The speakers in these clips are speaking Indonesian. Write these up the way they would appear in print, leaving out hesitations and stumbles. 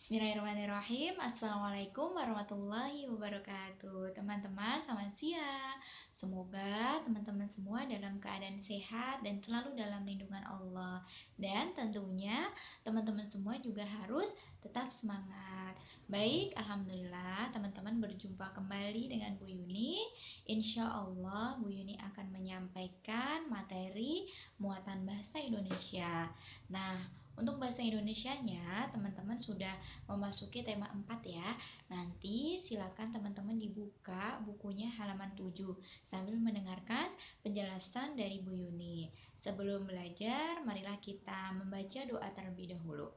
Bismillahirrahmanirrahim. Assalamualaikum warahmatullahi wabarakatuh. Teman-teman, selamat siang. Semoga teman-teman semua dalam keadaan sehat dan selalu dalam lindungan Allah. Dan tentunya teman-teman semua juga harus tetap semangat. Baik, alhamdulillah teman-teman berjumpa kembali dengan Bu Yuni. Insya Allah Bu Yuni akan menyampaikan materi muatan bahasa Indonesia. Nah, untuk bahasa Indonesianya, teman-teman sudah memasuki tema 4 ya. Nanti silakan teman-teman dibuka bukunya halaman 7 sambil mendengarkan penjelasan dari Bu Yuni. Sebelum belajar, marilah kita membaca doa terlebih dahulu.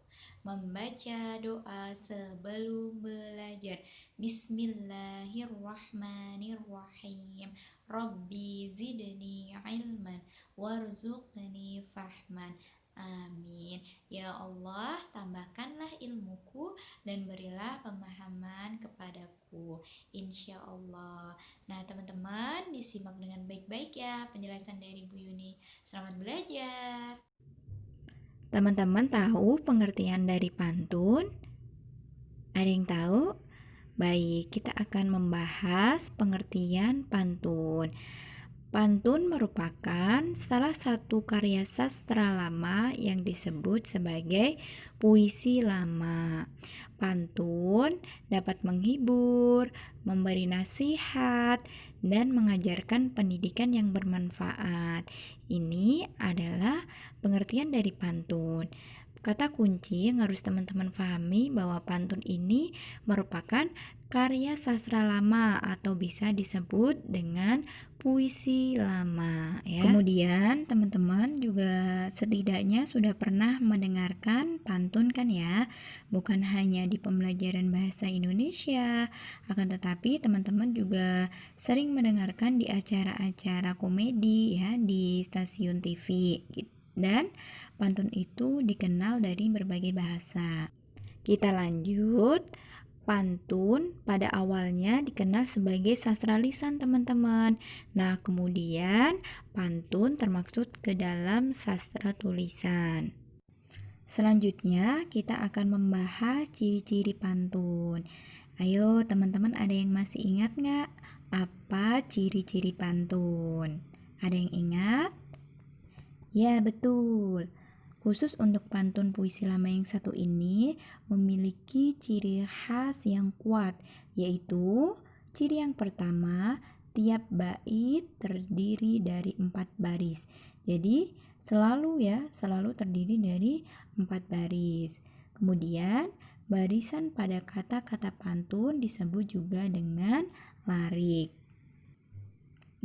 Membaca doa sebelum belajar. Bismillahirrahmanirrahim. Rabbi zidni ilman warzuqni fahman. Amin. Ya Allah, tambahkanlah ilmuku dan berilah pemahaman kepadaku. Insya Allah. Nah, teman-teman, disimak dengan baik-baik ya penjelasan dari Bu Yuni. Selamat belajar. Teman-teman tahu pengertian dari pantun? Ada yang tahu? Baik, kita akan membahas pengertian pantun. Pantun merupakan salah satu karya sastra lama yang disebut sebagai puisi lama. Pantun dapat menghibur, memberi nasihat, dan mengajarkan pendidikan yang bermanfaat. Ini adalah pengertian dari pantun. Kata kunci yang harus teman-teman pahami bahwa pantun ini merupakan karya sastra lama atau bisa disebut dengan puisi lama ya. Kemudian teman-teman juga setidaknya sudah pernah mendengarkan pantun kan ya. Bukan hanya di pembelajaran bahasa Indonesia, akan tetapi teman-teman juga sering mendengarkan di acara-acara komedi ya di stasiun TV gitu. Dan pantun itu dikenal dari berbagai bahasa. Kita lanjut. Pantun pada awalnya dikenal sebagai sastra lisan teman-teman. Nah, kemudian pantun termaksud ke dalam sastra tulisan. Selanjutnya kita akan membahas ciri-ciri pantun. Ayo teman-teman, ada yang masih ingat nggak apa ciri-ciri pantun? Ada yang ingat? Ya, betul. Khusus untuk pantun puisi lama yang satu ini memiliki ciri khas yang kuat, yaitu ciri yang pertama, tiap bait terdiri dari 4 baris. Jadi selalu terdiri dari 4 baris. Kemudian barisan pada kata-kata pantun disebut juga dengan larik.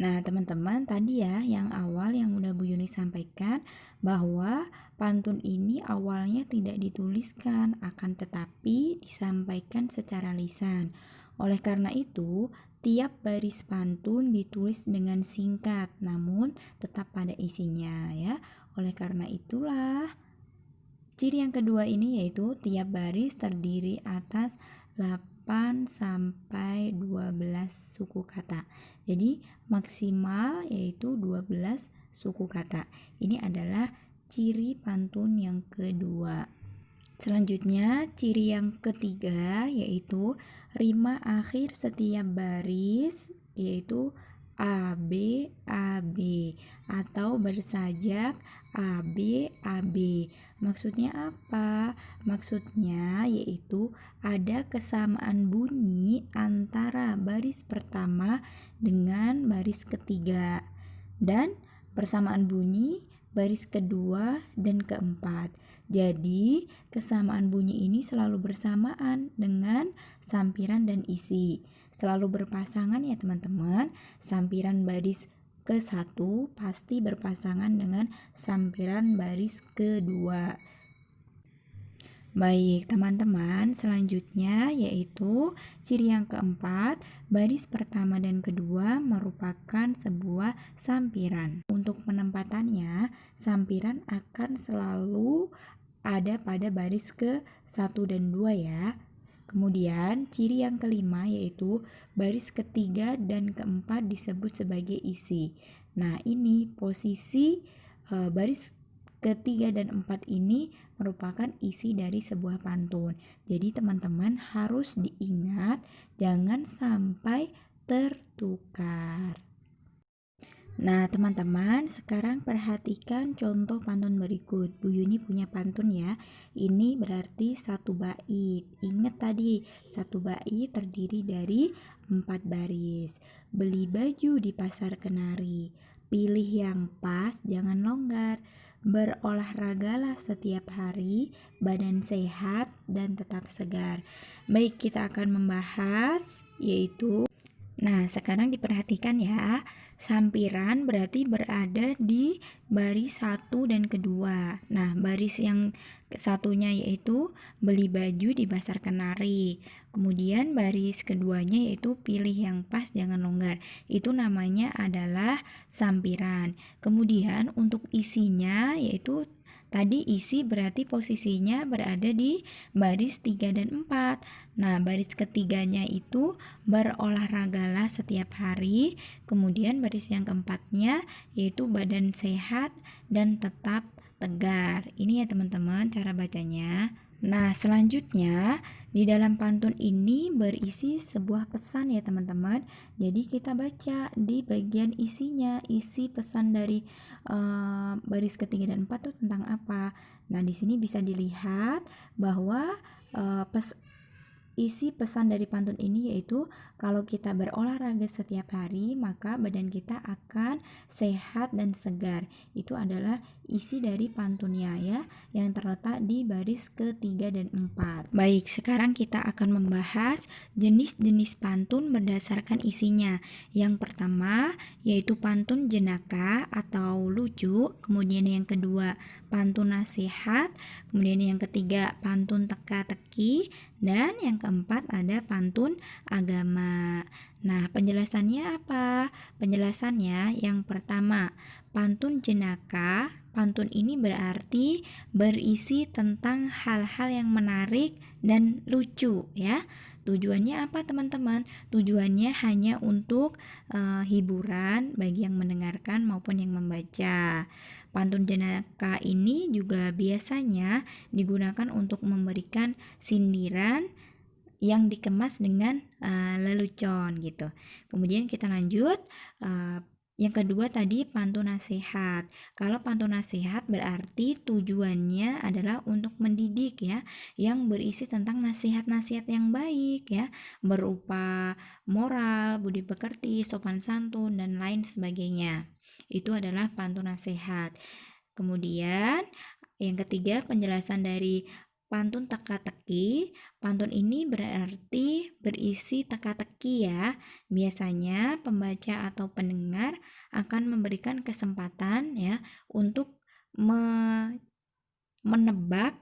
Nah, teman-teman, tadi ya yang awal yang udah Bu Yuni sampaikan bahwa pantun ini awalnya tidak dituliskan, akan tetapi disampaikan secara lisan. Oleh karena itu, tiap baris pantun ditulis dengan singkat, namun tetap pada isinya ya. Oleh karena itulah ciri yang kedua ini yaitu tiap baris terdiri atas 8 sampai 12 suku kata. Jadi maksimal yaitu 12 suku kata. Ini adalah ciri pantun yang kedua. Selanjutnya ciri yang ketiga yaitu rima akhir setiap baris yaitu AB AB atau bersajak AB AB. Maksudnya apa? Maksudnya yaitu ada kesamaan bunyi antara baris pertama dengan baris ketiga dan persamaan bunyi baris kedua dan keempat. Jadi, kesamaan bunyi ini selalu bersamaan dengan sampiran dan isi. Selalu berpasangan ya teman-teman. Sampiran baris ke-1 pasti berpasangan dengan sampiran baris kedua. Baik teman-teman, selanjutnya yaitu ciri yang keempat, baris pertama dan kedua merupakan sebuah sampiran. Untuk penempatannya, sampiran akan selalu ada pada baris ke-1 dan 2 ya. Kemudian ciri yang kelima yaitu baris ketiga dan keempat disebut sebagai isi. Nah, ini posisi baris ketiga dan empat ini merupakan isi dari sebuah pantun. Jadi teman-teman harus diingat, jangan sampai tertukar. Nah, teman-teman, sekarang perhatikan contoh pantun berikut. Bu Yuni punya pantun ya. Ini berarti satu bait. Ingat tadi, satu bait terdiri dari 4 baris. Beli baju di pasar Kenari. Pilih yang pas, jangan longgar. Berolahragalah setiap hari, badan sehat dan tetap segar. Baik, kita akan membahas yaitu sekarang diperhatikan ya. Sampiran berarti berada di baris 1 dan kedua. Nah, baris yang satunya yaitu beli baju di pasar Kenari. Kemudian baris keduanya yaitu pilih yang pas jangan longgar. Itu namanya adalah sampiran. Kemudian untuk isinya yaitu tadi isi berarti posisinya berada di baris 3 dan 4. Nah, baris ketiganya itu berolahragalah setiap hari. Kemudian baris yang keempatnya yaitu badan sehat dan tetap tegar. Ini ya teman-teman cara bacanya. Nah, selanjutnya di dalam pantun ini berisi sebuah pesan ya teman-teman. Jadi kita baca di bagian isinya, isi pesan dari baris ketiga dan empat itu tentang apa. Nah, di sini bisa dilihat bahwa isi pesan dari pantun ini yaitu kalau kita berolahraga setiap hari maka badan kita akan sehat dan segar. Itu adalah isi dari pantunnya ya, yang terletak di baris ketiga dan 4. Baik, sekarang kita akan membahas jenis-jenis pantun berdasarkan isinya. Yang pertama yaitu pantun jenaka atau lucu, kemudian yang kedua pantun nasihat, kemudian yang ketiga pantun teka-teki, dan yang keempat ada pantun agama. Nah, penjelasannya apa? Penjelasannya yang pertama, pantun jenaka. Pantun ini berarti berisi tentang hal-hal yang menarik dan lucu ya. Tujuannya apa teman-teman? Tujuannya hanya untuk hiburan bagi yang mendengarkan maupun yang membaca. Pantun jenaka ini juga biasanya digunakan untuk memberikan sindiran yang dikemas dengan lelucon gitu. Kemudian kita lanjut, yang kedua tadi pantun nasihat. Kalau pantun nasihat berarti tujuannya adalah untuk mendidik ya, yang berisi tentang nasihat-nasihat yang baik ya, berupa moral, budi pekerti, sopan santun, dan lain sebagainya. Itu adalah pantun nasihat. Kemudian yang ketiga penjelasan dari pantun teka-teki. Pantun ini berarti berisi teka-teki ya. Biasanya pembaca atau pendengar akan memberikan kesempatan ya untuk menebak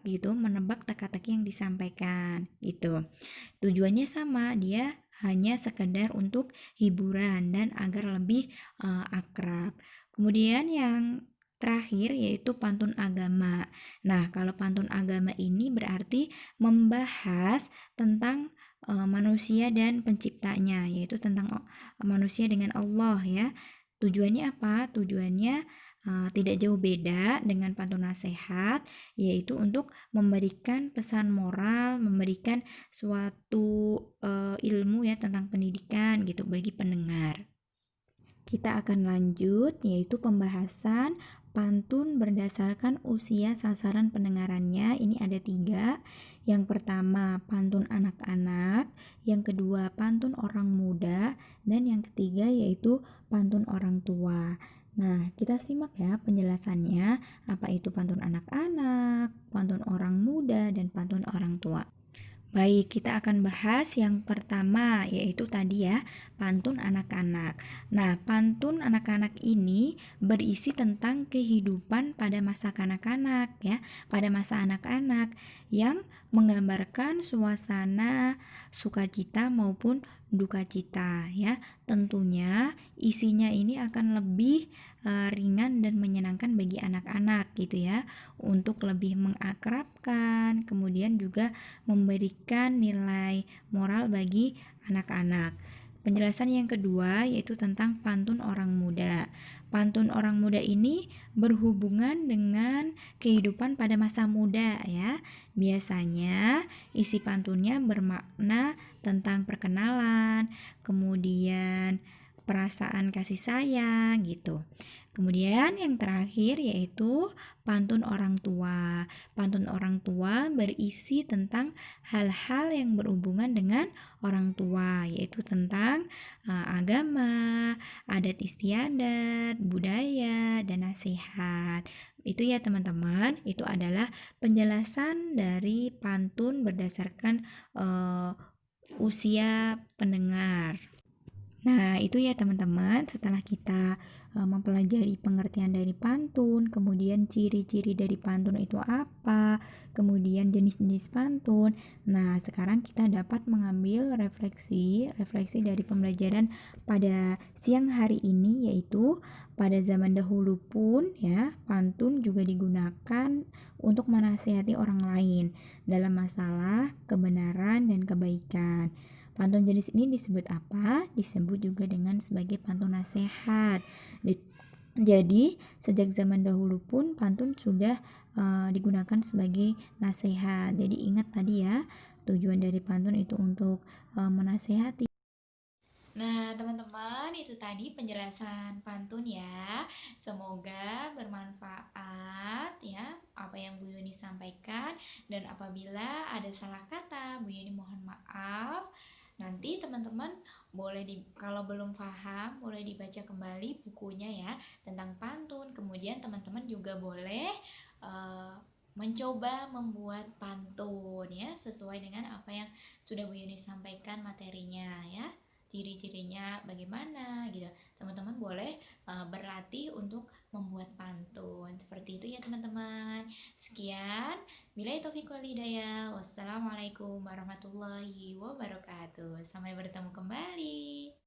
teka-teki yang disampaikan gitu. Tujuannya sama, dia hanya sekedar untuk hiburan dan agar lebih akrab. Kemudian yang terakhir yaitu pantun agama. Nah, kalau pantun agama ini berarti membahas tentang manusia dan penciptanya, yaitu tentang manusia dengan Allah ya. Tujuannya apa? Tujuannya tidak jauh beda dengan pantun nasihat, yaitu untuk memberikan pesan moral, memberikan suatu ilmu ya tentang pendidikan gitu bagi pendengar. Kita akan lanjut yaitu pembahasan pantun berdasarkan usia sasaran pendengarannya. Ini ada 3. Yang pertama pantun anak-anak, yang kedua pantun orang muda, dan yang ketiga yaitu pantun orang tua. Nah, kita simak ya penjelasannya, apa itu pantun anak-anak, pantun orang muda, dan pantun orang tua. Baik, kita akan bahas yang pertama yaitu tadi ya, pantun anak-anak. Nah, pantun anak-anak ini berisi tentang kehidupan pada masa kanak-kanak ya, pada masa anak-anak yang menggambarkan suasana sukacita maupun duka cita ya. Tentunya isinya ini akan lebih ringan dan menyenangkan bagi anak-anak gitu ya, untuk lebih mengakrabkan, kemudian juga memberikan nilai moral bagi anak-anak. Penjelasan yang kedua yaitu tentang pantun orang muda. Pantun orang muda ini berhubungan dengan kehidupan pada masa muda ya. Biasanya isi pantunnya bermakna tentang perkenalan, kemudian perasaan kasih sayang gitu. Kemudian yang terakhir yaitu pantun orang tua. Pantun orang tua berisi tentang hal-hal yang berhubungan dengan orang tua, yaitu tentang agama, adat istiadat, budaya, dan nasihat. Itu ya teman-teman, itu adalah penjelasan dari pantun berdasarkan usia pendengar. Nah, itu ya teman-teman, setelah kita mempelajari pengertian dari pantun, kemudian ciri-ciri dari pantun itu apa, kemudian jenis-jenis pantun. Nah, sekarang kita dapat mengambil refleksi dari pembelajaran pada siang hari ini, yaitu pada zaman dahulu pun ya, pantun juga digunakan untuk menasihati orang lain dalam masalah kebenaran dan kebaikan. Pantun jenis ini disebut apa? Disebut juga dengan sebagai pantun nasihat. Jadi, sejak zaman dahulu pun pantun sudah digunakan sebagai nasihat. Jadi, ingat tadi ya, tujuan dari pantun itu untuk menasehati. Nah, teman-teman, itu tadi penjelasan pantun ya. Semoga bermanfaat ya apa yang Bu Yuni sampaikan, dan apabila ada salah kata, Bu Yuni mohon maaf. Nanti teman-teman kalau belum paham boleh dibaca kembali bukunya ya tentang pantun. Kemudian teman-teman juga boleh mencoba membuat pantun ya sesuai dengan apa yang sudah Bu Yuni sampaikan materinya ya, ciri-cirinya bagaimana gitu. Teman-teman boleh berlatih untuk membuat pantun seperti itu ya teman-teman. Sekian, billahi taufiq wal hidayah. Wassalamualaikum warahmatullahi wabarakatuh. Sampai bertemu kembali.